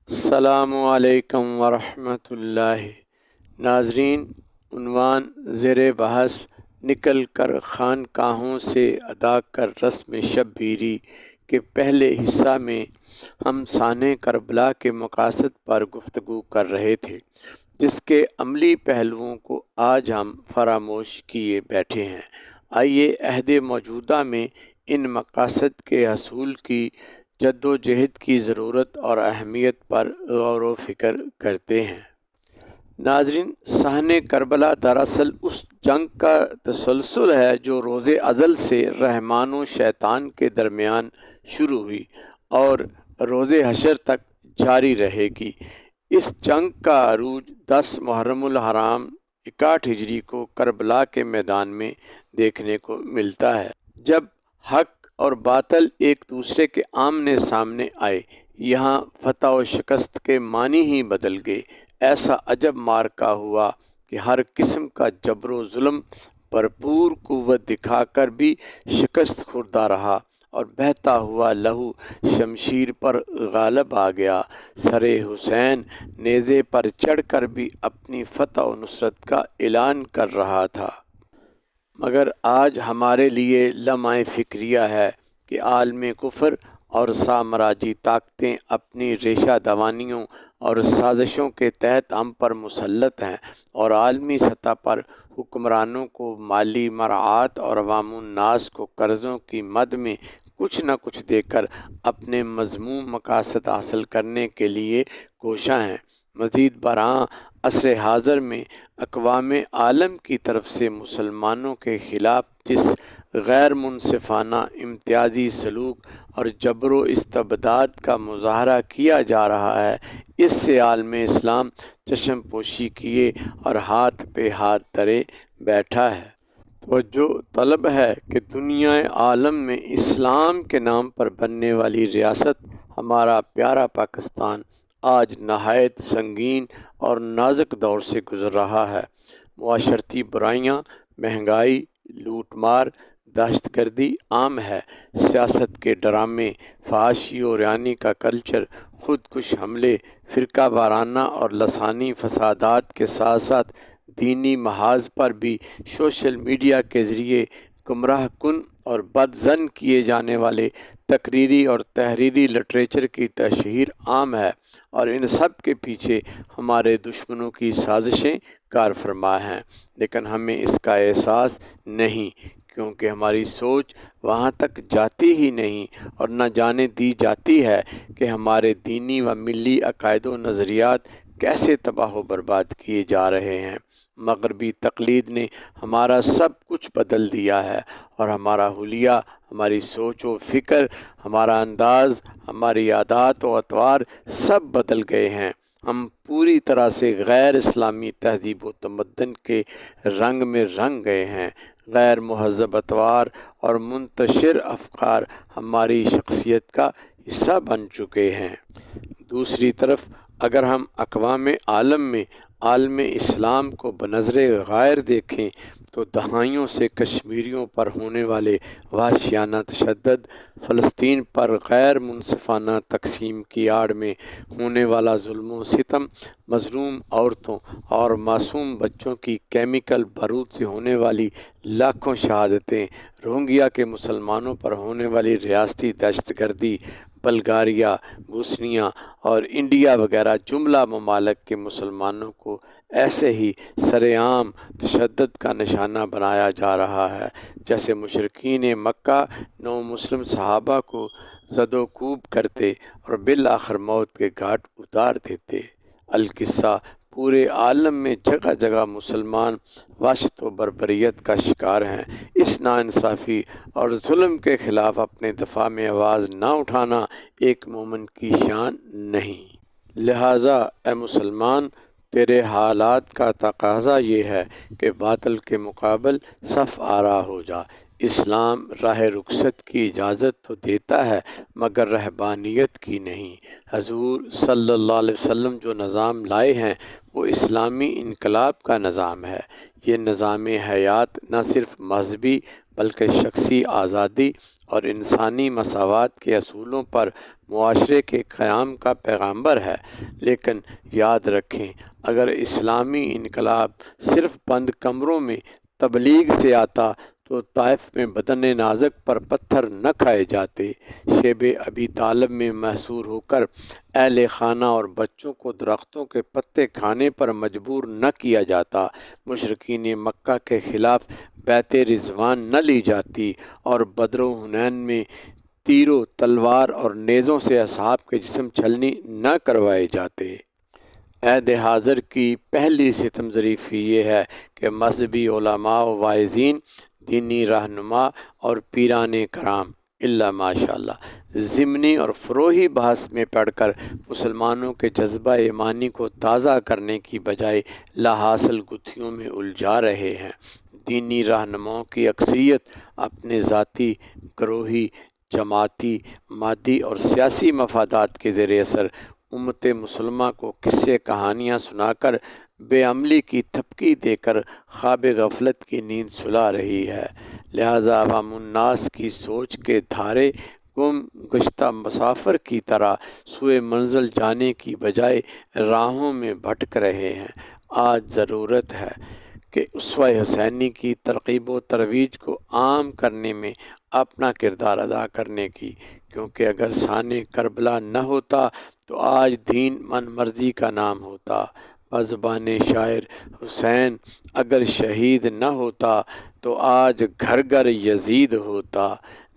السلام علیکم ورحمۃ اللہ۔ ناظرین، عنوان زیر بحث: نکل کر خانقاہوں سے ادا کر رسم شبیری کے پہلے حصہ میں ہم سانحِ کربلا کے مقاصد پر گفتگو کر رہے تھے، جس کے عملی پہلوؤں کو آج ہم فراموش کیے بیٹھے ہیں۔ آئیے عہد موجودہ میں ان مقاصد کے حصول کی جدوجہد کی ضرورت اور اہمیت پر غور و فکر کرتے ہیں۔ ناظرین، صحنِ کربلا دراصل اس جنگ کا تسلسل ہے جو روز ازل سے رحمان و شیطان کے درمیان شروع ہوئی اور روز حشر تک جاری رہے گی۔ اس جنگ کا عروج 10 محرم الحرام 61 ہجری کو کربلا کے میدان میں دیکھنے کو ملتا ہے، جب حق اور باطل ایک دوسرے کے آمنے سامنے آئے۔ یہاں فتح و شکست کے معنی ہی بدل گئے۔ ایسا عجب معرکہ ہوا کہ ہر قسم کا جبر و ظلم بھرپور قوت دکھا کر بھی شکست خوردہ رہا اور بہتا ہوا لہو شمشیر پر غالب آ گیا۔ سر حسین نیزے پر چڑھ کر بھی اپنی فتح و نصرت کا اعلان کر رہا تھا۔ مگر آج ہمارے لیے لمحہ فکریہ ہے کہ عالم کفر اور سامراجی طاقتیں اپنی ریشہ دوانیوں اور سازشوں کے تحت ہم پر مسلط ہیں اور عالمی سطح پر حکمرانوں کو مالی مراعات اور عوام الناس کو قرضوں کی مد میں کچھ نہ کچھ دے کر اپنے مذموم مقاصد حاصل کرنے کے لیے کوشاں ہیں۔ مزید برآں عصر حاضر میں اقوام عالم کی طرف سے مسلمانوں کے خلاف جس غیر منصفانہ امتیازی سلوک اور جبر و استبداد کا مظاہرہ کیا جا رہا ہے، اس سے عالم اسلام چشم پوشی کیے اور ہاتھ پہ ہاتھ دھرے بیٹھا ہے۔ توجہ طلب ہے کہ دنیا عالم میں اسلام کے نام پر بننے والی ریاست ہمارا پیارا پاکستان آج نہایت سنگین اور نازک دور سے گزر رہا ہے۔ معاشرتی برائیاں، مہنگائی، لوٹ مار، دہشت گردی عام ہے۔ سیاست کے ڈرامے، فحاشی و ریانی کا کلچر، خودکش حملے، فرقہ وارانہ اور لسانی فسادات کے ساتھ ساتھ دینی محاذ پر بھی سوشل میڈیا کے ذریعے گمراہ کن اور بد ظن کیے جانے والے تقریری اور تحریری لٹریچر کی تشہیر عام ہے، اور ان سب کے پیچھے ہمارے دشمنوں کی سازشیں کار فرما ہیں، لیکن ہمیں اس کا احساس نہیں، کیونکہ ہماری سوچ وہاں تک جاتی ہی نہیں اور نہ جانے دی جاتی ہے کہ ہمارے دینی و ملی عقائد و نظریات کیسے تباہ و برباد کیے جا رہے ہیں۔ مغربی تقلید نے ہمارا سب کچھ بدل دیا ہے اور ہمارا حلیہ، ہماری سوچ و فکر، ہمارا انداز، ہماری عادات و اطوار سب بدل گئے ہیں۔ ہم پوری طرح سے غیر اسلامی تہذیب و تمدن کے رنگ میں رنگ گئے ہیں۔ غیر مہذب اطوار اور منتشر افکار ہماری شخصیت کا حصہ بن چکے ہیں۔ دوسری طرف اگر ہم اقوام عالم میں عالم اسلام کو بنظر غائر دیکھیں تو دہائیوں سے کشمیریوں پر ہونے والے وحشیانہ تشدد، فلسطین پر غیر منصفانہ تقسیم کی آڑ میں ہونے والا ظلم و ستم، مظلوم عورتوں اور معصوم بچوں کی کیمیکل بارود سے ہونے والی لاکھوں شہادتیں، روہنگیا کے مسلمانوں پر ہونے والی ریاستی دہشت گردی، بلغاریہ، بوسنیا اور انڈیا وغیرہ جملہ ممالک کے مسلمانوں کو ایسے ہی سرعام تشدد کا نشانہ بنایا جا رہا ہے جیسے مشرکین مکہ نو مسلم صحابہ کو زد و کوب کرتے اور بالآخر موت کے گھاٹ اتار دیتے۔ القصہ پورے عالم میں جگہ جگہ مسلمان وحشت و بربریت کا شکار ہیں۔ اس ناانصافی اور ظلم کے خلاف اپنے دفاع میں آواز نہ اٹھانا ایک مومن کی شان نہیں۔ لہٰذا اے مسلمان، تیرے حالات کا تقاضا یہ ہے کہ باطل کے مقابل صف آرا ہو جا۔ اسلام راہ رخصت کی اجازت تو دیتا ہے مگر رہبانیت کی نہیں۔ حضور صلی اللہ علیہ وسلم جو نظام لائے ہیں وہ اسلامی انقلاب کا نظام ہے۔ یہ نظام حیات نہ صرف مذہبی بلکہ شخصی آزادی اور انسانی مساوات کے اصولوں پر معاشرے کے قیام کا پیغامبر ہے۔ لیکن یاد رکھیں، اگر اسلامی انقلاب صرف بند کمروں میں تبلیغ سے آتا تو طائف میں بدن نازک پر پتھر نہ کھائے جاتے، شیب ابی طالب میں محصور ہو کر اہل خانہ اور بچوں کو درختوں کے پتے کھانے پر مجبور نہ کیا جاتا، مشرکین مکہ کے خلاف بیعت رضوان نہ لی جاتی، اور بدر و حنین میں تیروں تلوار اور نیزوں سے اصحاب کے جسم چھلنی نہ کروائے جاتے۔ عہد حاضر کی پہلی ستم ظریفی یہ ہے کہ مذہبی علماء و واعظین، دینی رہنما اور پیران کرام اللہ ماشاء اللہ ضمنی اور فروعی بحث میں پڑھ کر مسلمانوں کے جذبہ ایمانی کو تازہ کرنے کی بجائے لاحاصل گتھیوں میں الجھا رہے ہیں۔ دینی رہنماؤں کی اکثریت اپنے ذاتی، گروہی، جماعتی، مادی اور سیاسی مفادات کے زیر اثر امت مسلمہ کو قصے کہانیاں سنا کر بے عملی کی تھپکی دے کر خواب غفلت کی نیند سلا رہی ہے۔ لہذا عوام الناس کی سوچ کے دھارے گم گشتہ مسافر کی طرح سوئے منزل جانے کی بجائے راہوں میں بھٹک رہے ہیں۔ آج ضرورت ہے کہ اسوہ حسینی کی ترغیب و ترویج کو عام کرنے میں اپنا کردار ادا کرنے کی، کیونکہ اگر شان کربلا نہ ہوتا تو آج دین من مرضی کا نام ہوتا۔ بزبان شاعر حسین اگر شہید نہ ہوتا تو آج گھر گھر یزید ہوتا،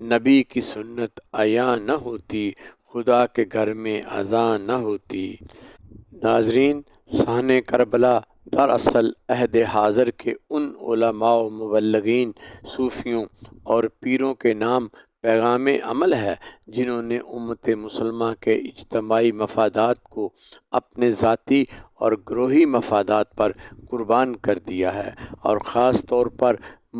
نبی کی سنت عیاں نہ ہوتی، خدا کے گھر میں اذان نہ ہوتی۔ ناظرین، شان کربلا دراصل عہد حاضر کے ان علماء و مبلغین، صوفیوں اور پیروں کے نام پیغام عمل ہے جنہوں نے امت مسلمہ کے اجتماعی مفادات کو اپنے ذاتی اور گروہی مفادات پر قربان کر دیا ہے، اور خاص طور پر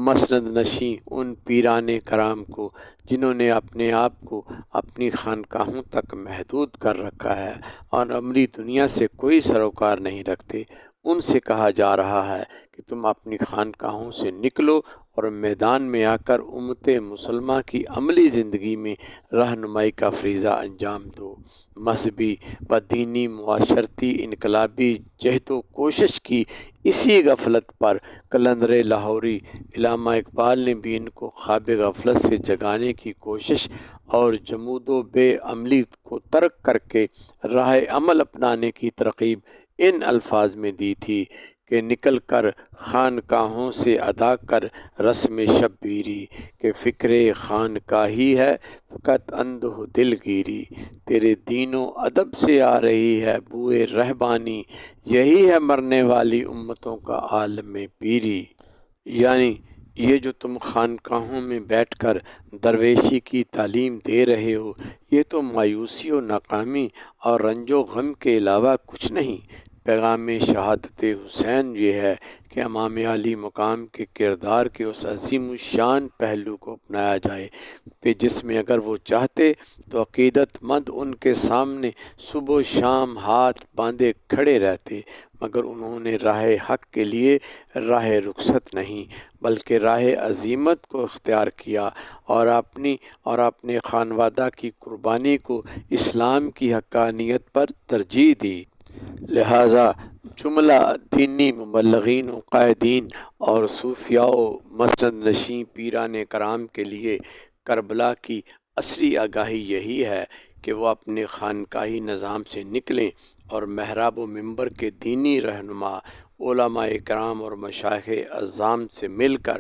مسند نشین ان پیران کرام کو جنہوں نے اپنے آپ کو اپنی خانقاہوں تک محدود کر رکھا ہے اور عملی دنیا سے کوئی سروکار نہیں رکھتے۔ ان سے کہا جا رہا ہے کہ تم اپنی خانقاہوں سے نکلو اور میدان میں آ کر امت مسلمہ کی عملی زندگی میں رہنمائی کا فریضہ انجام دو۔ مذہبی و دینی معاشرتی انقلابی جہد و کوشش کی اسی غفلت پر قلندر لاہوری علامہ اقبال نے بھی ان کو خواب غفلت سے جگانے کی کوشش اور جمود و بے عملی کو ترک کر کے راہ عمل اپنانے کی ترغیب ان الفاظ میں دی تھی کہ نکل کر خانقاہوں سے ادا کر رسم شبیری، کہ فکر خانقاہی ہے فقط اندھ دل گیری، تیرے دین و ادب سے آ رہی ہے بوئے رہبانی، یہی ہے مرنے والی امتوں کا عالم پیری۔ یعنی یہ جو تم خانقاہوں میں بیٹھ کر درویشی کی تعلیم دے رہے ہو، یہ تو مایوسی و ناکامی اور رنج و غم کے علاوہ کچھ نہیں۔ پیغام شہادت حسین یہ ہے کہ امام علی مقام کے کردار کے اس عظیم الشان پہلو کو اپنایا جائے کہ جس میں اگر وہ چاہتے تو عقیدت مند ان کے سامنے صبح و شام ہاتھ باندھے کھڑے رہتے، مگر انہوں نے راہ حق کے لیے راہ رخصت نہیں بلکہ راہ عزیمت کو اختیار کیا، اور اپنے خانوادہ کی قربانی کو اسلام کی حقانیت پر ترجیح دی۔ لہذا جملہ دینی مبلغین و قائدین اور صوفیاء و مسند نشین پیران کرام کے لیے کربلا کی عصری آگاہی یہی ہے کہ وہ اپنے خانقاہی نظام سے نکلیں اور محراب و منبر کے دینی رہنما علماء کرام اور مشائخ اعظام سے مل کر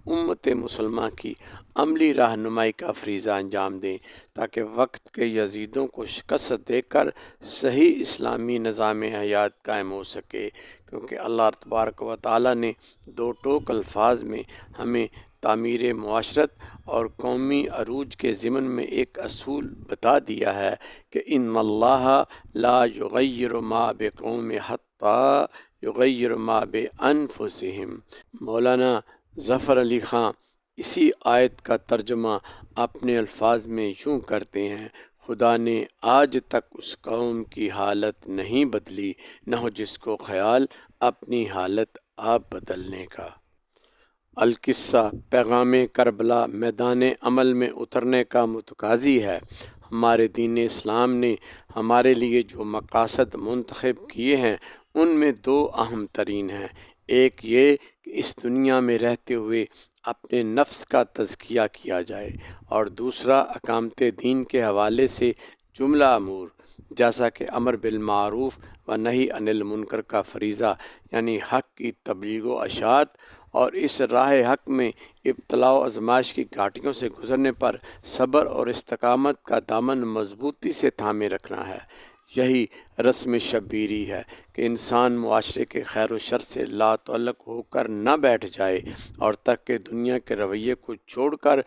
امت مسلمہ کی عملی رہنمائی کا فریضہ انجام دیں، تاکہ وقت کے یزیدوں کو شکست دے کر صحیح اسلامی نظام حیات قائم ہو سکے، کیونکہ اللہ تبارک و تعالیٰ نے دو ٹوک الفاظ میں ہمیں تعمیر معاشرت اور قومی عروج کے ضمن میں ایک اصول بتا دیا ہے کہ ان اللہ لا یغیر ما بقوم حتی یغیر ما بانفسہم۔ مولانا ظفر علی خاں اسی آیت کا ترجمہ اپنے الفاظ میں یوں کرتے ہیں: خدا نے آج تک اس قوم کی حالت نہیں بدلی، نہ ہو جس کو خیال اپنی حالت آپ بدلنے کا۔ القصہ پیغام کربلا میدان عمل میں اترنے کا متقاضی ہے۔ ہمارے دین اسلام نے ہمارے لیے جو مقاصد منتخب کیے ہیں ان میں دو اہم ترین ہیں۔ ایک یہ کہ اس دنیا میں رہتے ہوئے اپنے نفس کا تزکیہ کیا جائے، اور دوسرا اقامت دین کے حوالے سے جملہ امور جیسا کہ امر بالمعروف و نہی عن المنکر کا فریضہ، یعنی حق کی تبلیغ و اشاعت، اور اس راہ حق میں ابتلاء و آزمائش کی گھاٹیوں سے گزرنے پر صبر اور استقامت کا دامن مضبوطی سے تھامے رکھنا ہے۔ یہی رسم شبیری ہے کہ انسان معاشرے کے خیر و شر سے لا تعلق ہو کر نہ بیٹھ جائے اور ترک دنیا کے رویے کو چھوڑ کر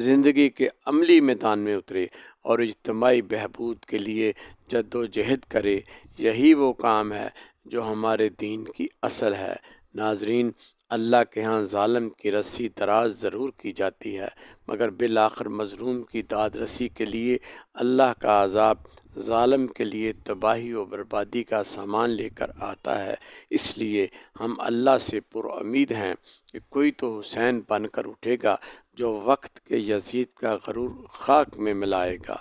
زندگی کے عملی میدان میں اترے اور اجتماعی بہبود کے لیے جد و جہد کرے۔ یہی وہ کام ہے جو ہمارے دین کی اصل ہے۔ ناظرین، اللہ کے ہاں ظالم کی رسی دراز ضرور کی جاتی ہے، مگر بالآخر مظلوم کی داد رسی کے لیے اللہ کا عذاب ظالم کے لیے تباہی و بربادی کا سامان لے کر آتا ہے۔ اس لیے ہم اللہ سے پر امید ہیں کہ کوئی تو حسین بن کر اٹھے گا جو وقت کے یزید کا غرور خاک میں ملائے گا۔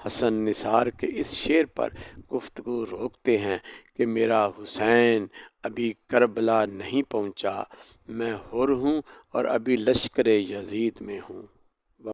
حسن نثار کے اس شعر پر گفتگو روکتے ہیں کہ میرا حسین ابھی کربلا نہیں پہنچا، میں حر ہوں اور ابھی لشکر یزید میں ہوں۔